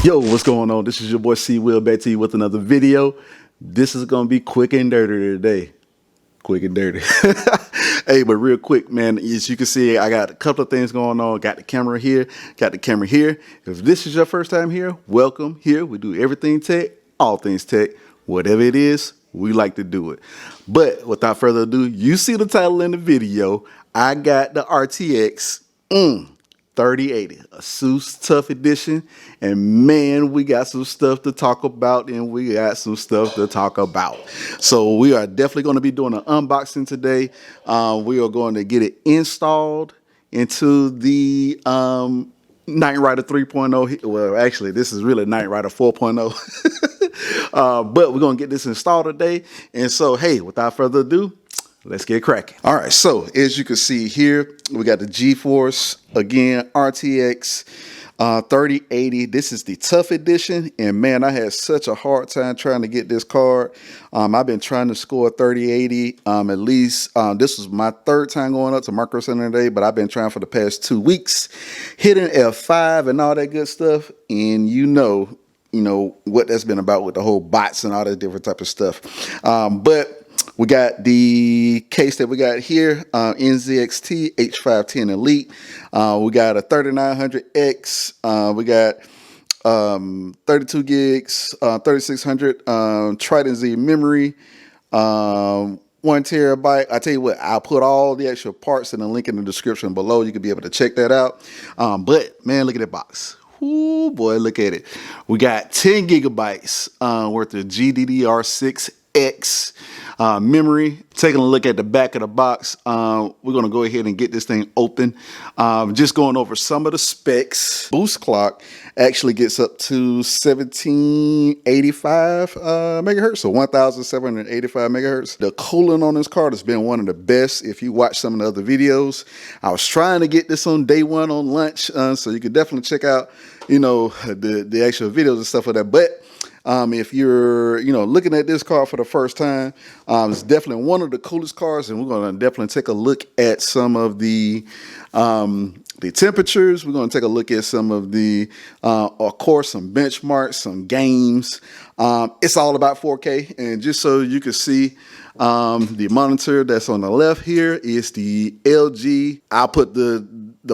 Yo, what's going on? This is your boy C Will back to you with another video. This is gonna be quick and dirty today. Quick and dirty. Hey, but real quick, man, as you can see, I got a couple of things going on. Got the camera here, got the camera here. If this is your first time here, welcome here. We do everything tech, all things tech, whatever it is, we like to do it. But without further ado, you see the title in the video. I got the RTX 3080, Asus TUF Edition, and man, we got some stuff to talk about, So we are definitely going to be doing an unboxing today. We are going to get it installed into the Knight Rider 3.0. Well, actually, this is really Knight Rider 4.0. But we're going to get this installed today. And so, hey, without further ado, let's get cracking. All right, so as you can see here, we got the GeForce, again, RTX 3080. This is the TUF Edition, and man, I had such a hard time trying to get this card. I've been trying to score 3080 at least. This was my third time going up to Micro Center today, but I've been trying for the past 2 weeks, hitting F5 and all that good stuff, and you know what that's been about with the whole bots and all that different type of stuff. But we got the case that we got here, NZXT H510 Elite. We got a 3900X. We got 32 gigs, 3600 Trident Z memory, 1 terabyte. I tell you what, I'll put all the actual parts in the link in the description below. You can be able to check that out. But man, look at that box. Ooh, boy, look at it. We got 10 gigabytes worth of GDDR6X memory. Taking a look at the back of the box, we're going to go ahead and get this thing open. Just going over some of the specs. Boost clock actually gets up to 1785 megahertz, so 1785 megahertz. The cooling on this card has been one of the best. If you watch some of the other videos, I was trying to get this on day one on lunch, so you could definitely check out the actual videos and stuff like that. But if you're, looking at this card for the first time, it's definitely one of the coolest cards, and we're going to definitely take a look at some of the temperatures. We're going to take a look at some of the, of course, some benchmarks, some games. It's all about 4K, and just so you can see, the monitor that's on the left here is the LG. I'll put the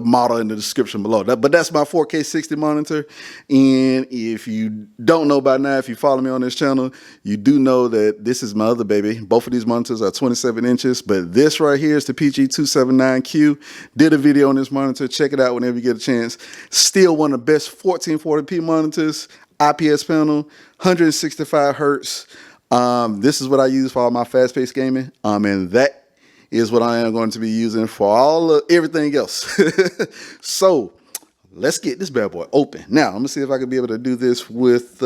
model in the description below. But that's my 4K 60 monitor. And if you don't know by now, if you follow me on this channel, you do know that this is my other baby. Both of these monitors are 27 inches, but this right here is the PG279Q. Did a video on this monitor. Check it out whenever you get a chance. Still one of the best 1440p monitors. IPS panel, 165 hertz. This is what I use for all my fast-paced gaming. And that is what I am going to be using for everything else. So let's get this bad boy open. Now, I'm gonna see if I can be able to do this with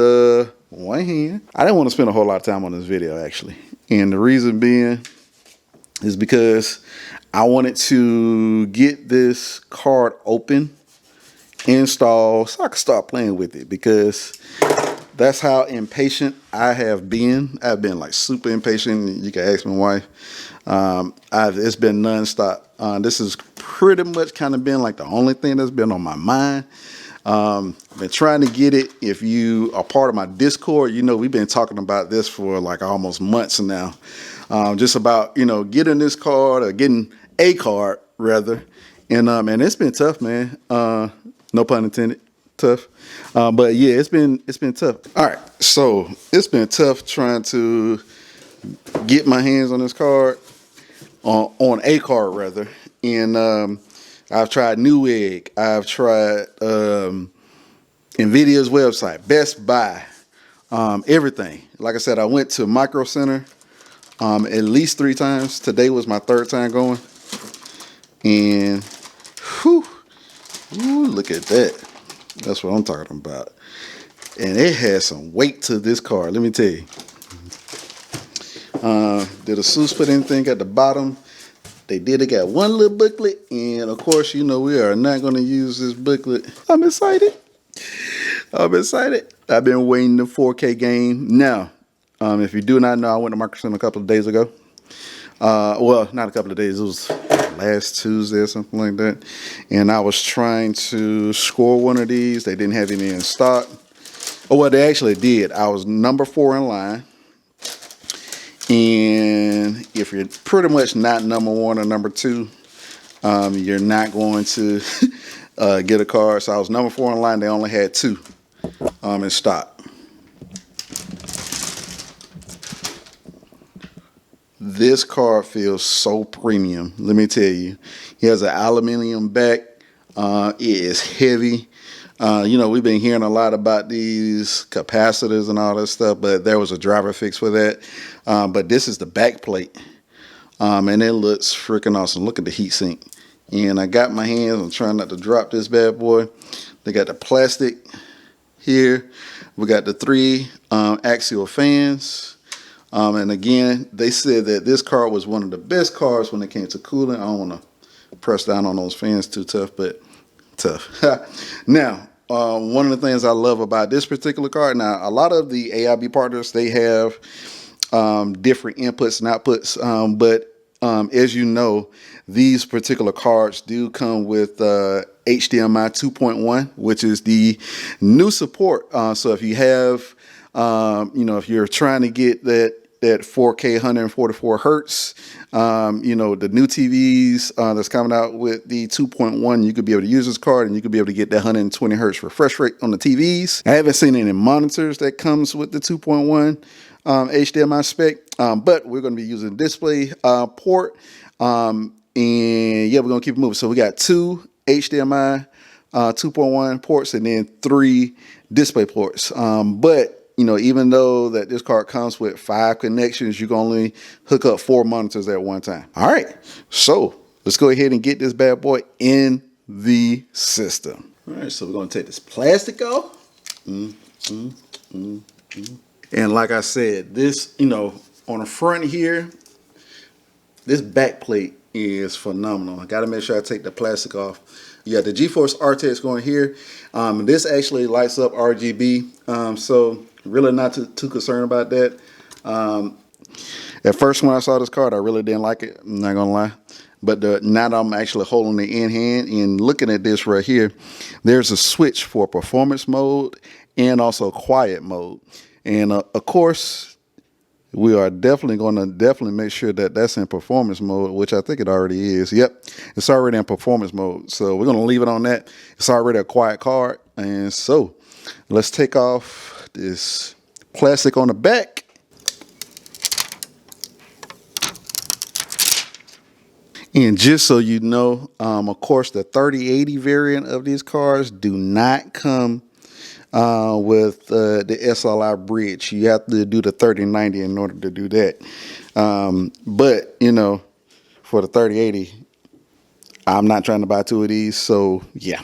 one hand. I didn't want to spend a whole lot of time on this video, actually. And the reason being is because I wanted to get this card open, install, so I can start playing with it, because that's how impatient I have been. I've been like super impatient. You can ask my wife. It's been nonstop. This has pretty much kind of been like the only thing that's been on my mind. I've been trying to get it. If you are part of my Discord, we've been talking about this for like almost months now. Just about, getting this card, or getting a card rather. And it's been tough, man. No pun intended. Tough. But yeah, it's been tough. All right. So it's been tough trying to get my hands on this card, on a card rather. And I've tried Newegg, I've tried Nvidia's website, Best Buy, everything. Like I said, I went to Micro Center at least 3 times. Today was my 3rd time going. And whew, ooh, look at that. That's what I'm talking about. And it has some weight to this card, let me tell you. Did Asus put anything at the bottom? They did. They got one little booklet, and of course, we are not going to use this booklet. I'm excited. I've been waiting the 4K game. Now, if you do not know, I went to Micro Center a couple of days ago. Well, not a couple of days. It was last Tuesday or something like that. And I was trying to score one of these. They didn't have any in stock. Oh, well, they actually did. I was number 4 in line. And if you're pretty much not number 1 or number 2, you're not going to get a card. So I was number 4 in line. They only had 2 in stock. This card feels so premium. Let me tell you. He has an aluminum back. It is heavy. You know, we've been hearing a lot about these capacitors and all that stuff, but there was a driver fix for that. But this is the back plate. And it looks freaking awesome. Look at the heat sink. And I got my hands. I'm trying not to drop this bad boy. They got the plastic here. We got the 3 axial fans. And again, they said that this card was one of the best cards when it came to cooling. I don't want to press down on those fans too tough, but tough. Now, one of the things I love about this particular card, now a lot of the AIB partners, they have different inputs and outputs, but as you know, these particular cards do come with HDMI 2.1, which is the new support. So if you have, you know, if you're trying to get that 4K 144 hertz, you know, the new TVs that's coming out with the 2.1, you could be able to use this card and you could be able to get that 120 hertz refresh rate on the TVs. I haven't seen any monitors that comes with the 2.1 HDMI spec, but we're going to be using display port, and yeah, we're going to keep it moving. So we got 2 HDMI 2.1 ports and then 3 display ports, but you know, even though that this card comes with 5 connections, you can only hook up 4 monitors at one time. All right, so let's go ahead and get this bad boy in the system. All right, so we're gonna take this plastic off. And like I said, this, you know, on the front here, this back plate is phenomenal. I gotta make sure I take the plastic off. You got the GeForce RTX going here. This actually lights up RGB, so really not too concerned about that. At first when I saw this card, I really didn't like it, I'm not gonna lie. But now that I'm actually holding it in hand and looking at this right here, there's a switch for performance mode and also quiet mode. And of course, we are definitely going to make sure that that's in performance mode, which I think it already is. Yep, it's already in performance mode. So we're going to leave it on that. It's already a quiet card. And so let's take off this plastic on the back. And just so you know, of course, the 3080 variant of these cards do not come with the SLI bridge. You have to do the 3090 in order to do that. But, you know, for the 3080, I'm not trying to buy 2 of these. So, yeah.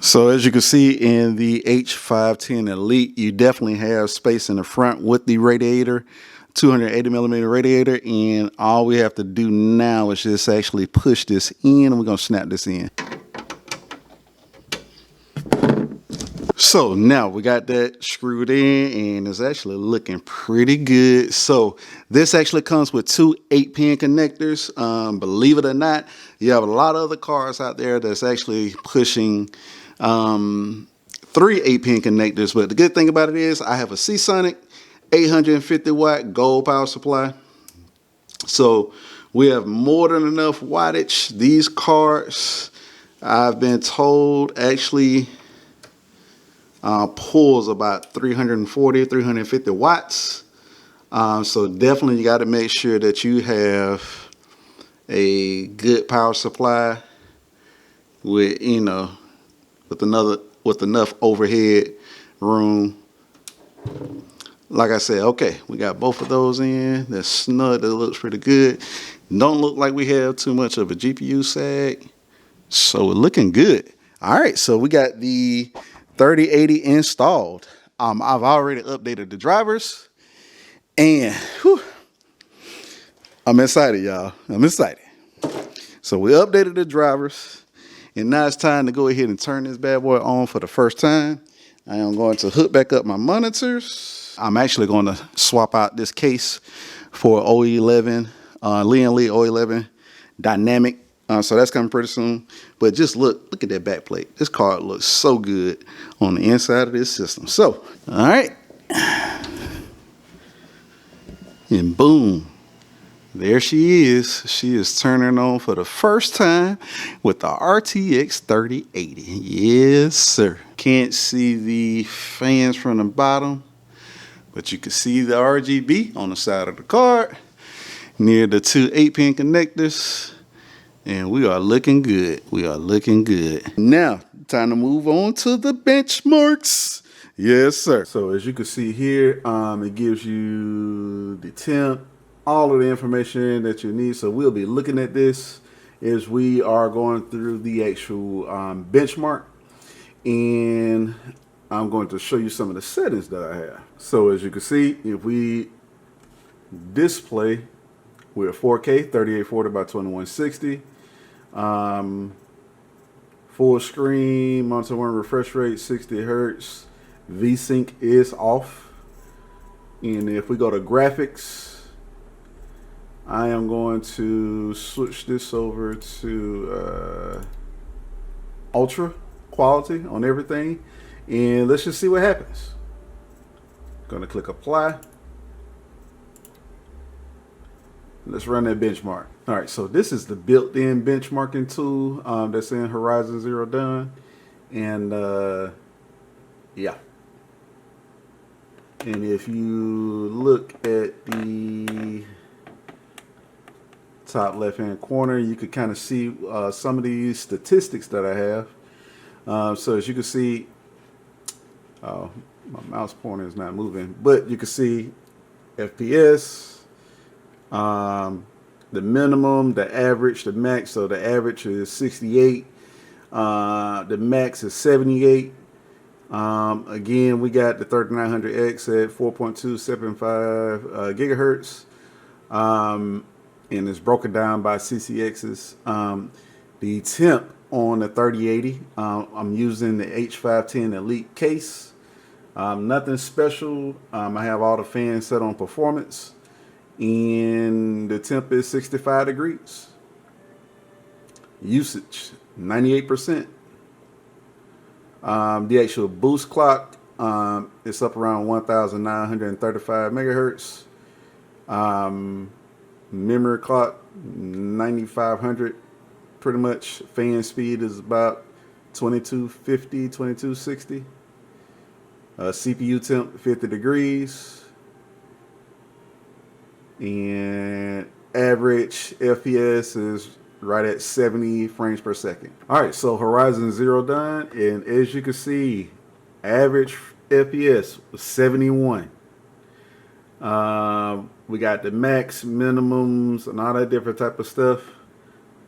So as you can see in the H510 Elite, you definitely have space in the front with the radiator, 280 millimeter radiator, and all we have to do now is just actually push this in, and we're gonna snap this in. So now we got that screwed in and it's actually looking pretty good. So this actually comes with 2 8-pin connectors. Believe it or not, you have a lot of other cars out there that's actually pushing 3 8-pin connectors. But the good thing about it is I have a Seasonic 850 watt gold power supply. So we have more than enough wattage. These cards, I've been told, actually pulls about 340, 350 watts. So definitely you got to make sure that you have a good power supply with, you know, with enough overhead room. Like I said, okay, we got both of those in. They're snug. That looks pretty good. Don't look like we have too much of a GPU sag. So we're looking good. All right, so we got the 3080 installed. I've already updated the drivers. And whew, I'm excited, y'all. I'm excited. So we updated the drivers. And now it's time to go ahead and turn this bad boy on for the first time. I am going to hook back up my monitors. I'm actually going to swap out this case for O11, Lee & Lee O11 dynamic So that's coming pretty soon. But just look at that back plate. This card looks so good on the inside of this system. So, all right. And boom. There she is. She is turning on for the first time with the RTX 3080. Yes, sir. Can't see the fans from the bottom, but you can see the RGB on the side of the card near the two 8-pin connectors. And we are looking good. We are looking good. Now, time to move on to the benchmarks. Yes, sir. So as you can see here, it gives you the temp, all of the information that you need. So we'll be looking at this as we are going through the actual benchmark, and I'm going to show you some of the settings that I have. So as you can see, if we display, we're 4K 3840 by 2160, full screen, monitor one refresh rate 60 hertz, VSync is off. And if we go to graphics, I am going to switch this over to ultra quality on everything, and let's just see what happens. Going to click apply. Let's run that benchmark. All right, so this is the built-in benchmarking tool that's in Horizon Zero Dawn, and yeah. And if you look at the top left hand corner, you could kind of see some of these statistics that I have. So as you can see, my mouse pointer is not moving, but you can see FPS, the minimum, the average, the max. So the average is 68, the max is 78. Again, we got the 3900X at 4.275 gigahertz. And it's broken down by CCXs. The temp on the 3080, I'm using the H510 Elite case. Nothing special. I have all the fans set on performance, and the temp is 65 degrees. Usage 98%. The actual boost clock, it's up around 1935 megahertz. Memory clock 9500, pretty much. Fan speed is about 2250, 2260. CPU temp 50 degrees, and average FPS is right at 70 frames per second. All right, so Horizon Zero Dawn, and as you can see, average FPS was 71. We got the max, minimums, and all that different type of stuff.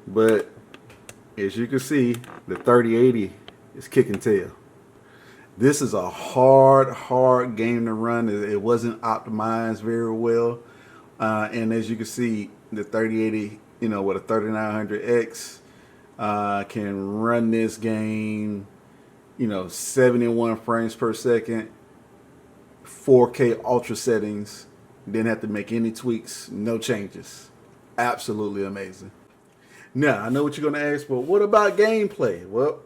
But as you can see, the 3080 is kicking tail. This is a hard game to run. It wasn't optimized very well. And as you can see, the 3080, you know, with a 3900X, can run this game, you know, 71 frames per second, 4K ultra settings. Didn't have to make any tweaks, no changes. Absolutely amazing. Now, I know what you're going to ask, but what about gameplay? Well,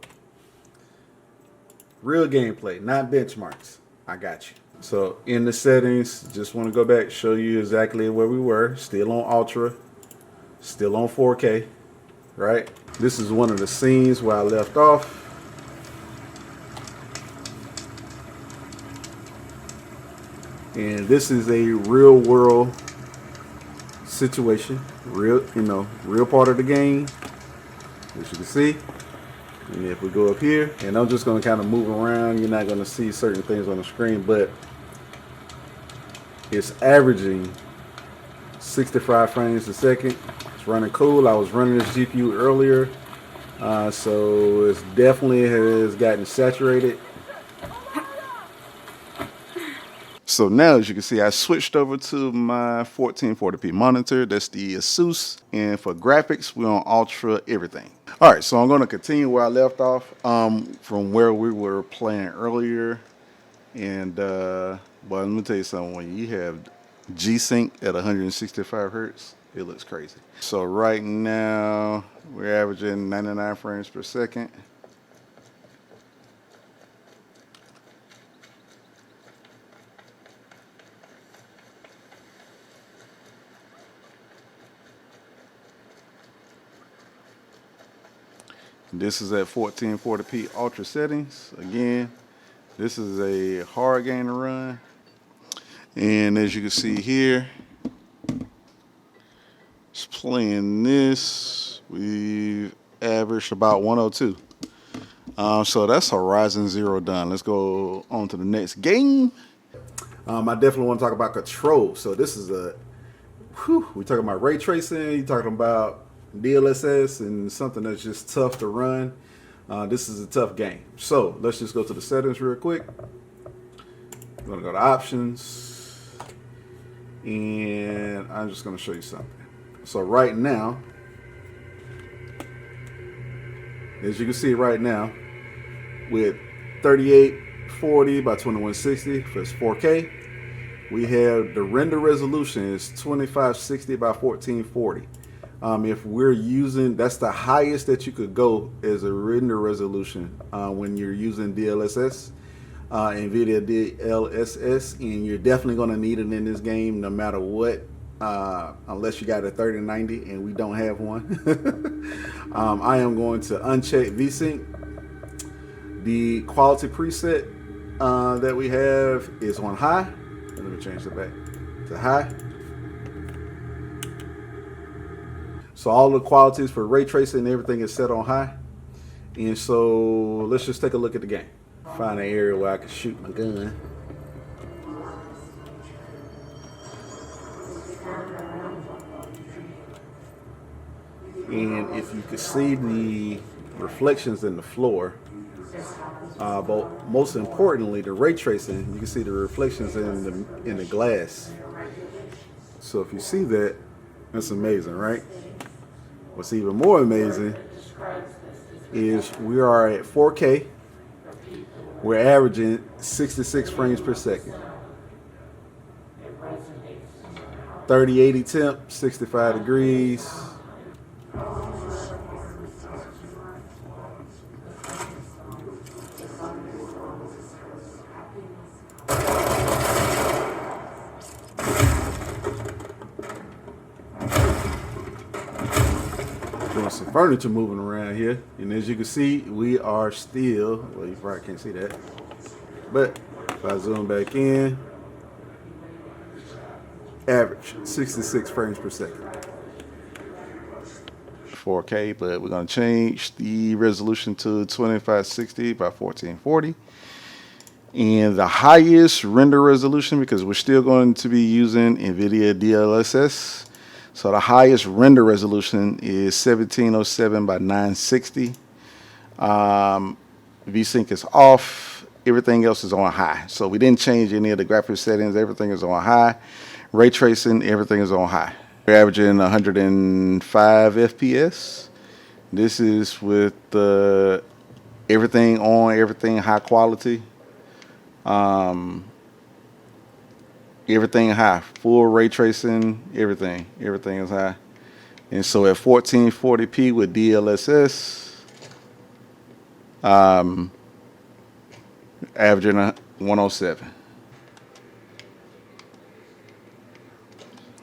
real gameplay, not benchmarks. I got you. So in the settings, just want to go back, show you exactly where we were. Still on ultra, still on 4K, right? This is one of the scenes where I left off. And this is a real world situation, real part of the game, as you can see. And if we go up here, and I'm just going to kind of move around, you're not going to see certain things on the screen, but it's averaging 65 frames a second. It's running cool. I was running this GPU earlier, so it definitely has gotten saturated. So now, as you can see, I switched over to my 1440p monitor. That's the Asus. And for graphics, we're on ultra everything. All right, so I'm going to continue where I left off from where we were playing earlier. And, well, let me tell you something. When you have G-Sync at 165 hertz. It looks crazy. So right now we're averaging 99 frames per second. This is at 1440p ultra settings. Again, this is a hard game to run. And as you can see here, it's playing this. We've averaged about 102. So that's Horizon Zero done. Let's go on to the next game. I definitely want to talk about control. So this is we're talking about ray tracing. You're talking about DLSS and something that's just tough to run. This is a tough game. So let's just go to the settings real quick. I'm gonna go to options. And I'm just going to show you something. So right now, as you can see right now, with 3840 by 2160 for 4K, we have the render resolution is 2560 by 1440. If we're using, that's the highest that you could go as a render resolution when you're using DLSS. Nvidia DLSS, and you're definitely going to need it in this game no matter what, unless you got a 3090 and we don't have one. I am going to uncheck VSync. The quality preset that we have is on high. Let me change it back to high. So all the qualities for ray tracing and everything is set on high. And so let's just take a look at the game. Find an area where I can shoot my gun. And if you can see the reflections in the floor, but most importantly, the ray tracing, you can see the reflections in the glass. So if you see that, that's amazing, right? What's even more amazing is we are at 4K. We're averaging 66 frames per second. 3080 temp, 65 degrees. Doing some furniture moving around here, and as you can see, we are still, well, you probably can't see that, but if I zoom back in, average 66 frames per second. 4K, but we're going to change the resolution to 2560 by 1440. And the highest render resolution, because we're still going to be using Nvidia DLSS, so the highest render resolution is 1707 by 960. VSync is off. Everything else is on high. So we didn't change any of the graphics settings. Everything is on high. Ray tracing, everything is on high. We're averaging 105 FPS. This is with everything on, everything high quality. Everything high, full ray tracing, everything is high. And so at 1440p with DLSS, averaging 107.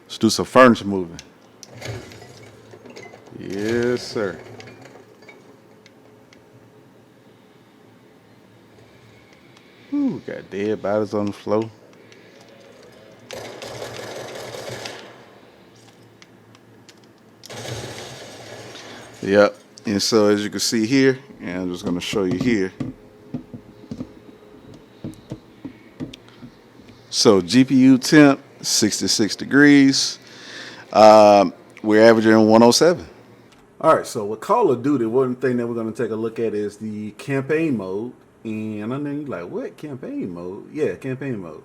Let's do some furniture moving. Yes, sir. Ooh, got dead bodies on the floor. Yep, and so as you can see here, and I'm just going to show you here. So GPU temp, 66 degrees. We're averaging 107. All right, so with Call of Duty, one thing that we're going to take a look at is the campaign mode. And I know you're like, what, campaign mode? Yeah, campaign mode.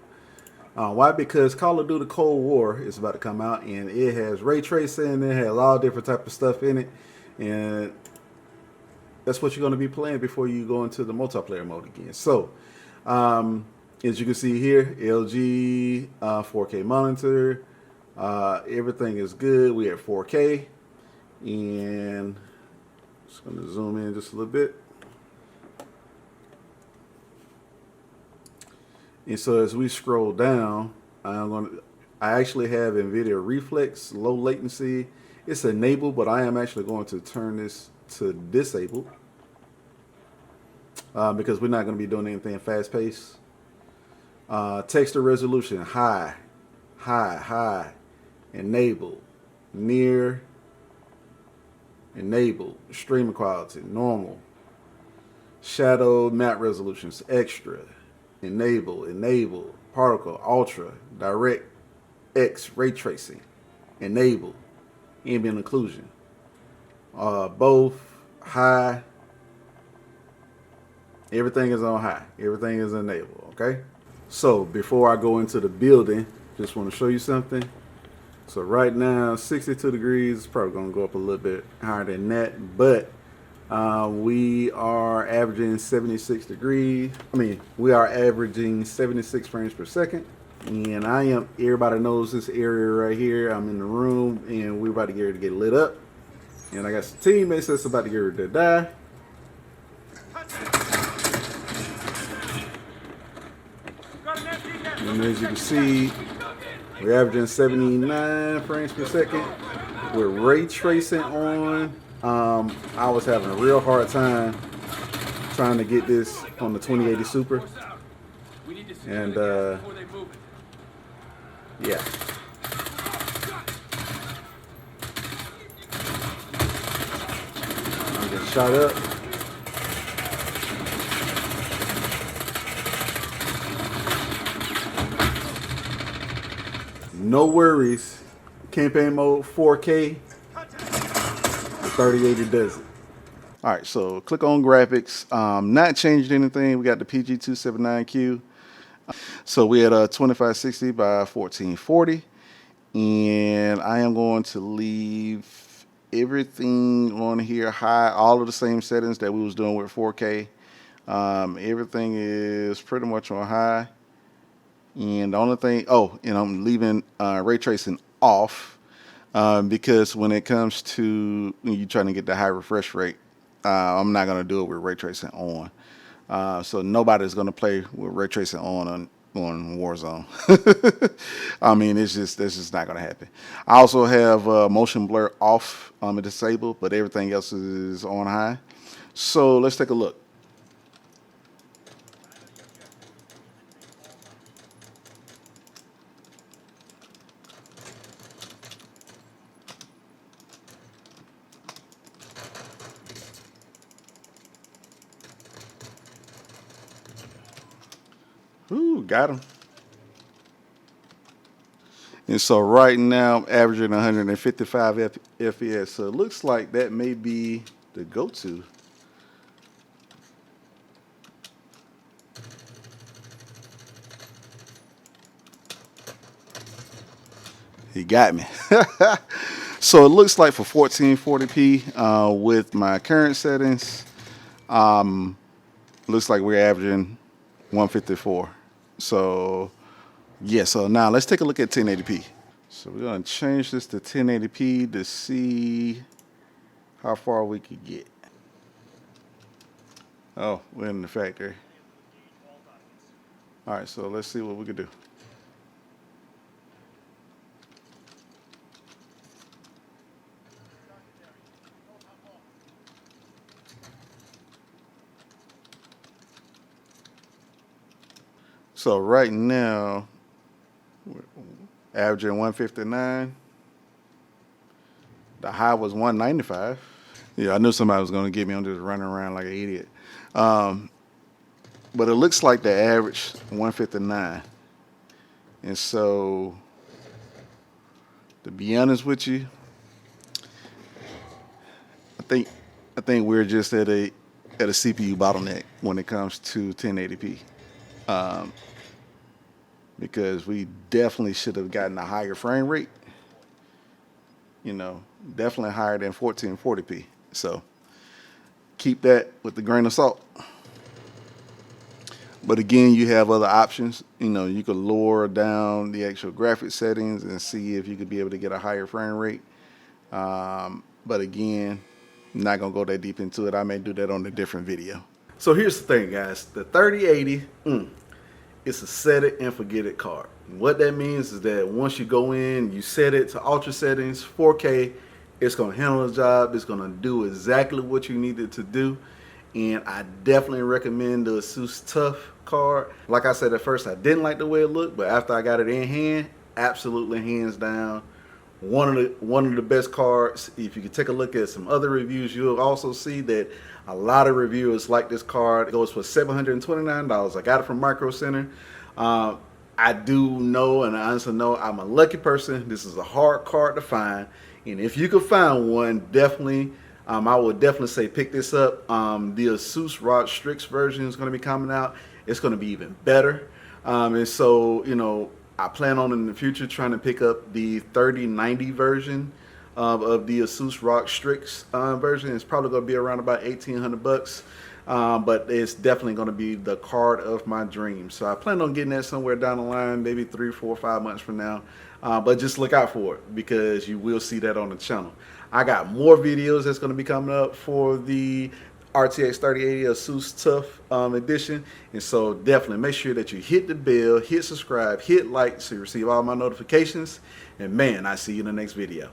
Why? Because Call of Duty Cold War is about to come out, and it has ray tracing, it has all different type of stuff in it. And that's what you're going to be playing before you go into the multiplayer mode again. So As you can see here, LG 4K monitor. Everything is good. We at 4K. And just going to zoom in just a little bit. And so as we scroll down, I actually have Nvidia Reflex low latency. It's enabled, but I am actually going to turn this to disabled because we're not going to be doing anything fast paced. Texture resolution high, enabled, near, enabled, streaming quality normal, shadow map resolutions extra, enable, particle ultra, direct X ray tracing, enable, ambient occlusion, both high. Everything is on high. Everything is enabled. Okay. So before I go into the building, just want to show you something. So right now, 62 degrees. It's probably going to go up a little bit higher than that, but we are averaging 76 degrees. We are averaging 76 frames per second. And everybody knows this area right here. I'm in the room and we're about to get ready to get lit up. And I got some teammates that's about to get ready to die. And as you can see, we're averaging 79 frames per second. With ray tracing on, I was having a real hard time trying to get this on the 2080 Super. And yeah. I'm getting shot up. No worries. Campaign mode 4K. The 3080 does it. All right, so click on graphics. Not changed anything. We got the PG279Q. So we had a 2560 by 1440. And I am going to leave everything on here high, all of the same settings that we was doing with 4K. Everything is pretty much on high. And the only thing, I'm leaving ray tracing off because when it comes to you trying to get the high refresh rate, I'm not going to do it with ray tracing on. So nobody's going to play with ray tracing on Warzone. That's just not going to happen. I also have motion blur off and disabled, but everything else is on high. So let's take a look. Ooh, got him. And so right now I'm averaging 155 FPS. So it looks like that may be the go-to. He got me. So it looks like for 1440p with my current settings, looks like we're averaging 154. So yeah, so now let's take a look at 1080p. So we're gonna change this to 1080p to see how far we could get. Oh, we're in the factory. All right, so let's see what we can do. So right now, we're averaging 159. The high was 195. Yeah, I knew somebody was going to get me. I'm just running around like an idiot. But it looks like the average 159. And so, to be honest with you, I think we're just at a CPU bottleneck when it comes to 1080p. Because we definitely should have gotten a higher frame rate, definitely higher than 1440p. So keep that with the grain of salt. But again, you have other options. You know, you could lower down the actual graphic settings and see if you could be able to get a higher frame rate. But again, I'm not gonna go that deep into it. I may do that on a different video. So here's the thing, guys. The 3080, it's a set it and forget it card. What that means is that once you go in, you set it to ultra settings, 4K, it's gonna handle the job. It's gonna do exactly what you need it to do. And I definitely recommend the Asus TUF card. Like I said at first, I didn't like the way it looked, but after I got it in hand, absolutely hands down, one of the best cards. If you could take a look at some other reviews, you'll also see that a lot of reviewers like this card. It goes for $729. I got it from Micro Center. I do know, and I honestly know, I'm a lucky person. This is a hard card to find, and if you could find one, definitely, I would definitely say pick this up. The Asus ROG Strix version is going to be coming out. It's going to be even better, and so, you know, I plan on in the future trying to pick up the 3090 version of the Asus ROG Strix version. It's probably going to be around about $1,800. But it's definitely going to be the card of my dreams. So I plan on getting that somewhere down the line, maybe 3, 4, 5 months from now. But just look out for it, because you will see that on the channel. I got more videos that's going to be coming up for the RTX 3080 Asus TUF edition. And so definitely make sure that you hit the bell, hit subscribe, hit like so you receive all my notifications. And man, I see you in the next video.